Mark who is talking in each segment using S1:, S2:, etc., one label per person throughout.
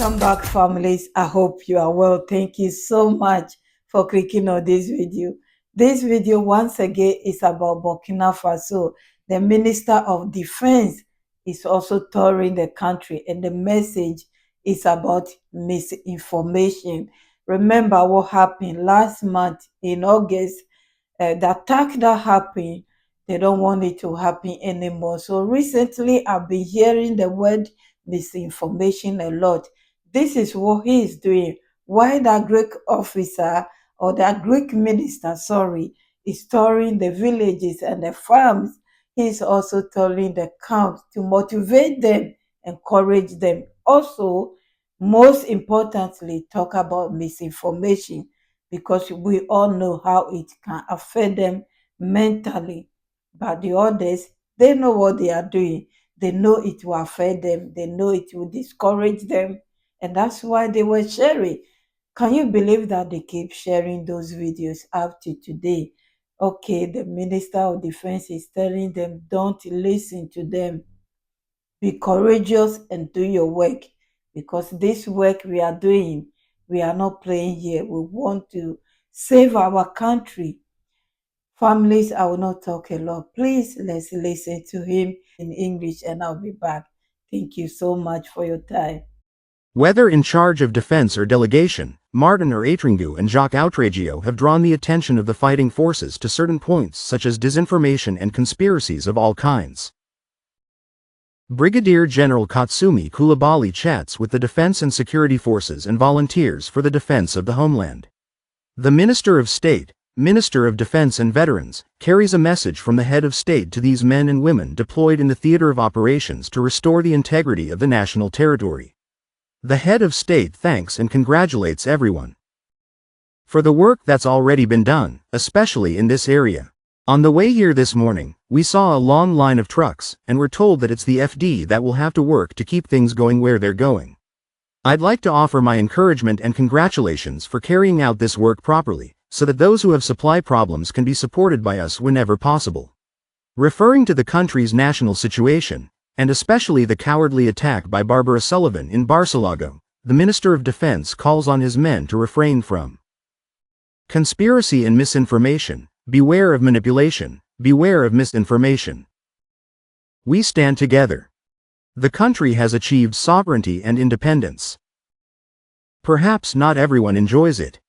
S1: Welcome back, families. I hope you are well. Thank you so much for clicking on this video. This video, once again, is about Burkina Faso. The Minister of Defense is also touring the country, and the message is about misinformation. Remember what happened last month in August? The attack that happened, they don't want it to happen anymore. So recently, I've been hearing the word misinformation a lot. This is what he is doing. Why that Greek officer or that Greek minister, sorry, is touring the villages and the farms. He's also touring the camps to motivate them, encourage them. Also, most importantly, talk about misinformation because we all know how it can affect them mentally. But the others, they know what they are doing. They know it will affect them. They know it will discourage them. And that's why they were sharing. Can you believe that they keep sharing those videos up to today? Okay, the Minister of Defense is telling them, don't listen to them. Be courageous and do your work, because this work we are doing, we are not playing here. We want to save our country. Families, I will not talk a lot. Please, let's listen to him in English and I'll be back. Thank you so much for your time.
S2: Whether in charge of defense or delegation, Martin or Atringu and Jacques Outragio have drawn the attention of the fighting forces to certain points such as disinformation and conspiracies of all kinds. Brigadier General Katsumi Koulibaly chats with the defense and security forces and volunteers for the defense of the homeland. The Minister of State, Minister of Defense and Veterans, carries a message from the head of state to these men and women deployed in the theater of operations to restore the integrity of the national territory. The head of state thanks and congratulates everyone for the work that's already been done, especially in this area. On the way here this morning, we saw a long line of trucks, and we're told that it's the FD that will have to work to keep things going where they're going. I'd like to offer my encouragement and congratulations for carrying out this work properly, so that those who have supply problems can be supported by us whenever possible. Referring to the country's national situation, and especially the cowardly attack by Barbara Sullivan in Barcelago, the Minister of Defense calls on his men to refrain from conspiracy and misinformation. Beware of manipulation, beware of misinformation. We stand together. The country has achieved sovereignty and independence. Perhaps not everyone enjoys it.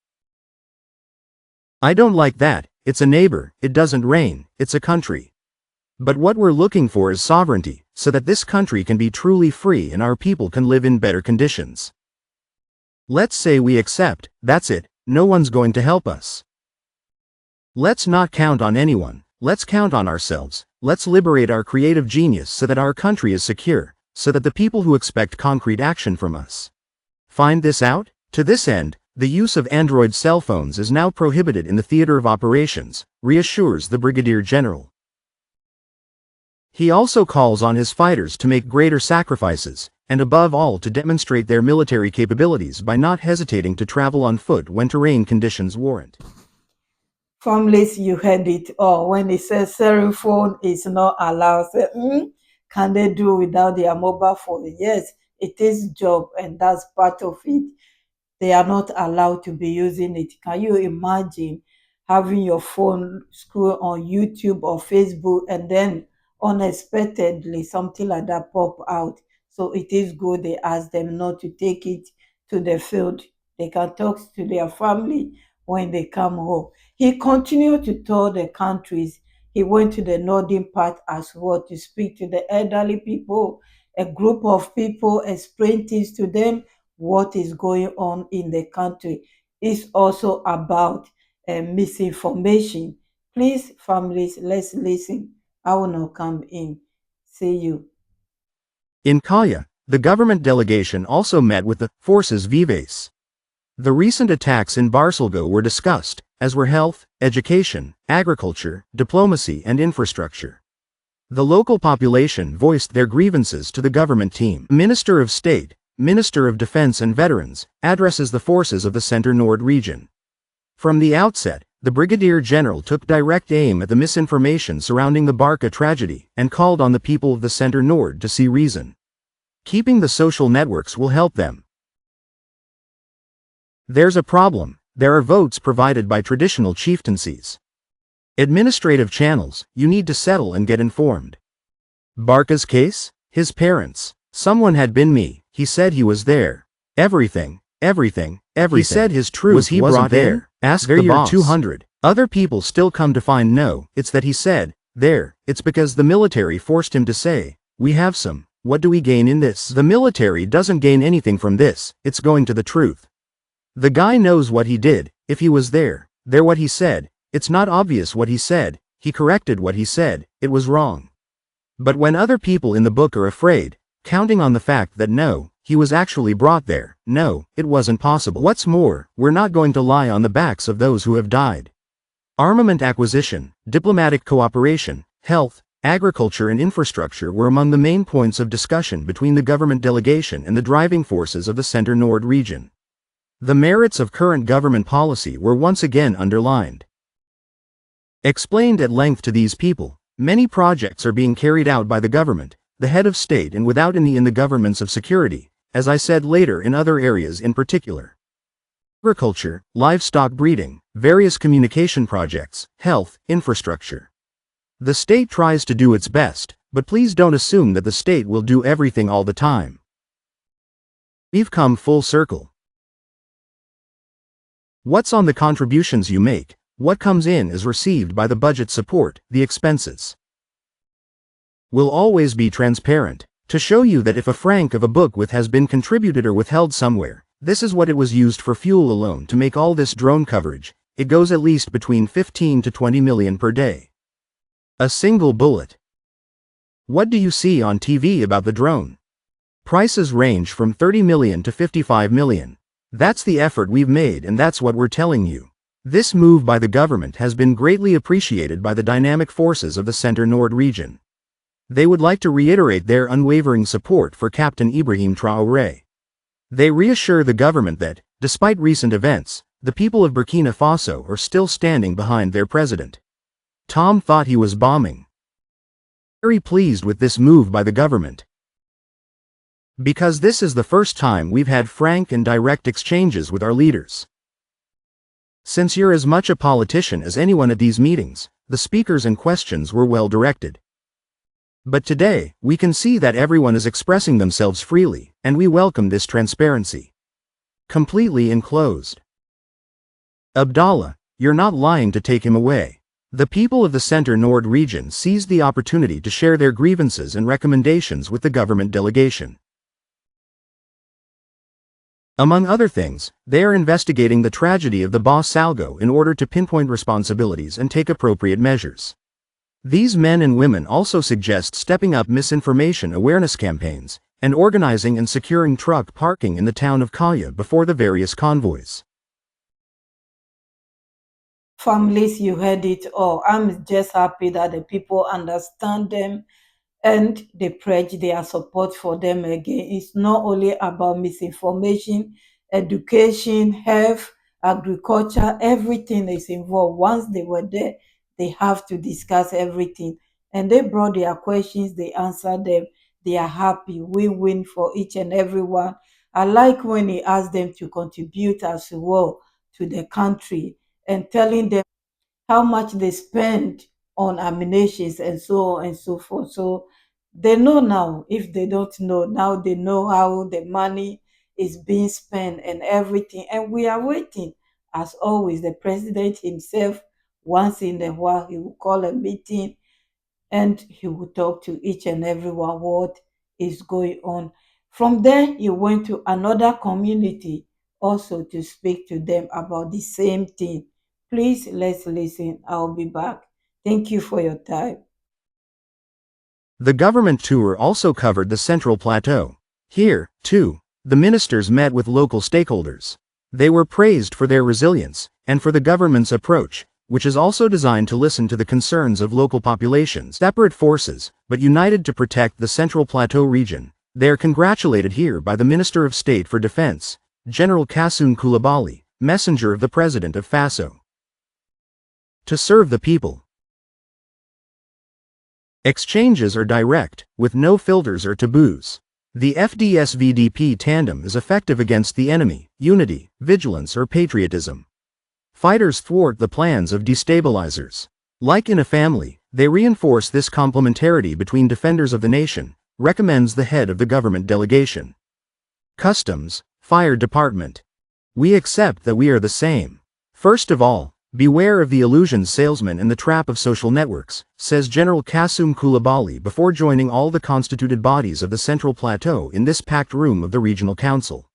S2: I don't like that. It's a neighbor, it doesn't rain, it's a country. But what we're looking for is sovereignty, so that this country can be truly free and our people can live in better conditions. Let's say we accept, that's it, no one's going to help us. Let's not count on anyone, let's count on ourselves, let's liberate our creative genius so that our country is secure, so that the people who expect concrete action from us find this out. To this end, the use of Android cell phones is now prohibited in the theater of operations, reassures the Brigadier General. He also calls on his fighters to make greater sacrifices, and above all to demonstrate their military capabilities by not hesitating to travel on foot when terrain conditions warrant.
S1: Families, you heard it all. When it says cell phone is not allowed, say, can they do without their mobile phone? Yes, it is job and that's part of it. They are not allowed to be using it. Can you imagine having your phone scroll on YouTube or Facebook and then unexpectedly something like that pop out? So it is good they ask them not to take it to the field. They can talk to their family when they come home. He continued to tour the countries. He went to the northern part as well to speak to the elderly people, a group of people, explain things to them, what is going on in the country. It's also about misinformation. Please, families, let's listen. I will not come in. See you.
S2: In Kaya, the government delegation also met with the Forces Vives. The recent attacks in Barcelgo were discussed, as were health, education, agriculture, diplomacy and infrastructure. The local population voiced their grievances to the government team. Minister of State, Minister of Defense and Veterans, addresses the forces of the Center-Nord region. From the outset, the Brigadier General took direct aim at the misinformation surrounding the Barca tragedy and called on the people of the Center-Nord to see reason. Keeping the social networks will help them. There's a problem. There are votes provided by traditional chieftaincies. Administrative channels, you need to settle and get informed. Barca's case? His parents. Someone had been me, he said he was there. Everything. He said his truth was he wasn't brought there. Ask the boss. 200. Other people still come to find no, it's that he said, there, it's because the military forced him to say, we have some. What do we gain in this? The military doesn't gain anything from this, it's going to the truth. The guy knows what he did, if he was there what he said, it's not obvious what he said, he corrected what he said, it was wrong. But when other people in the book are afraid, counting on the fact that no, he was actually brought there, no, it wasn't possible. What's more, we're not going to lie on the backs of those who have died. Armament acquisition, diplomatic cooperation, health, agriculture and infrastructure were among the main points of discussion between the government delegation and the driving forces of the Center-Nord region. The merits of current government policy were once again underlined. Explained at length to these people, many projects are being carried out by the government, the head of state and without any in the governments of security, as I said later in other areas in particular. Agriculture, livestock breeding, various communication projects, health, infrastructure. The state tries to do its best, but please don't assume that the state will do everything all the time. We've come full circle. What's on the contributions you make? What comes in is received by the budget support, the expenses. Will always be transparent, to show you that if a franc of a book with has been contributed or withheld somewhere, this is what it was used for fuel alone to make all this drone coverage, it goes at least between 15 to 20 million per day. A single bullet. What do you see on TV about the drone? Prices range from 30 million to 55 million. That's the effort we've made and that's what we're telling you. This move by the government has been greatly appreciated by the dynamic forces of the Center-Nord region. They would like to reiterate their unwavering support for Captain Ibrahim Traoré. They reassure the government that, despite recent events, the people of Burkina Faso are still standing behind their president. Tom thought he was bombing. Very pleased with this move by the government. Because this is the first time we've had frank and direct exchanges with our leaders. Since you're as much a politician as anyone at these meetings, the speakers and questions were well directed. But today, we can see that everyone is expressing themselves freely, and we welcome this transparency. Completely enclosed. Abdallah, you're not lying to take him away. The people of the Center-Nord region seized the opportunity to share their grievances and recommendations with the government delegation. Among other things, they are investigating the tragedy of the Bas Salgo in order to pinpoint responsibilities and take appropriate measures. These men and women also suggest stepping up misinformation awareness campaigns, and organizing and securing truck parking in the town of Kaya before the various convoys.
S1: Families, you heard it all. I'm just happy that the people understand them and they pledge their support for them again. It's not only about misinformation, education, health, agriculture, everything is involved. Once they were there, they have to discuss everything. And they brought their questions, they answered them. They are happy. We win for each and every one. I like when he asked them to contribute as well to the country and telling them how much they spend on ammunitions and so on and so forth. So they know now. If they don't know, now they know how the money is being spent and everything. And we are waiting. As always, the president himself, once in a while, he will call a meeting and he will talk to each and everyone what is going on. From there, he went to another community also to speak to them about the same thing. Please let's listen. I'll be back. Thank you for your time.
S2: The government tour also covered the Central Plateau. Here, too, the ministers met with local stakeholders. They were praised for their resilience, and for the government's approach, which is also designed to listen to the concerns of local populations, separate forces, but united to protect the Central Plateau region. They are congratulated here by the Minister of State for Defense, General Kassoum Koulibaly, messenger of the President of Faso. To serve the people. Exchanges are direct, with no filters or taboos. The FDS-VDP tandem is effective against the enemy, unity, vigilance or patriotism. Fighters thwart the plans of destabilizers. Like in a family, they reinforce this complementarity between defenders of the nation, recommends the head of the government delegation. Customs, Fire Department. We accept that we are the same. First of all, beware of the illusion salesman and the trap of social networks, says General Kassoum Coulibaly before joining all the constituted bodies of the Central Plateau in this packed room of the Regional Council.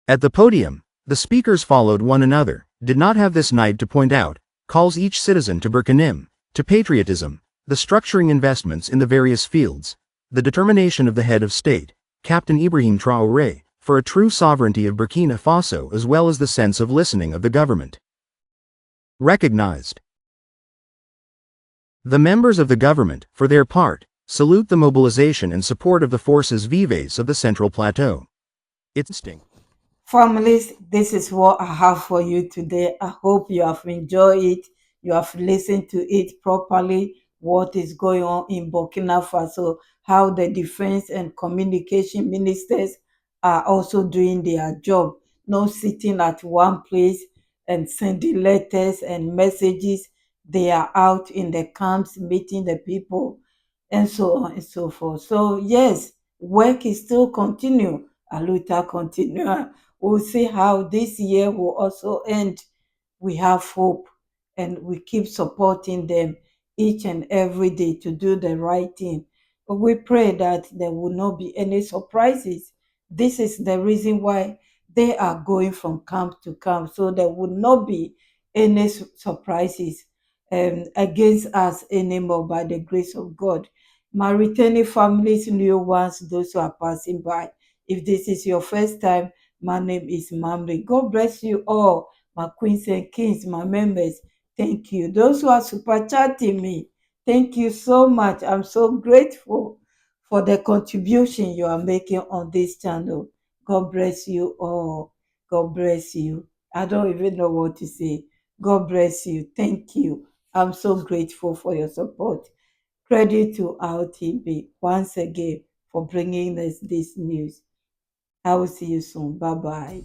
S2: At the podium, the speakers followed one another, did not have this night to point out, calls each citizen to Burkina, to patriotism, the structuring investments in the various fields, the determination of the head of state, Captain Ibrahim Traoré, for a true sovereignty of Burkina Faso as well as the sense of listening of the government. Recognized. The members of the government, for their part, salute the mobilization and support of the forces vives of the Central Plateau. It's instinct.
S1: Families, this is what I have for you today. I hope you have enjoyed it. You have listened to it properly. What is going on in Burkina Faso, how the defense and communication ministers are also doing their job, not sitting at one place and sending letters and messages. They are out in the camps meeting the people and so on and so forth. So, yes, work is still continue. Aluta continue. We'll see how this year will also end. We have hope and we keep supporting them each and every day to do the right thing. But we pray that there will not be any surprises. This is the reason why they are going from camp to camp, so there will not be any surprises against us anymore by the grace of God. My returning families, new ones, those who are passing by. If this is your first time, my name is Mamri. God bless you all, my queens and kings, my members. Thank you. Those who are super chatting me, thank you so much. I'm so grateful for the contribution you are making on this channel. God bless you all. God bless you. I don't even know what to say. God bless you. Thank you. I'm so grateful for your support. Credit to our TV once again for bringing us this news. I will see you soon. Bye bye.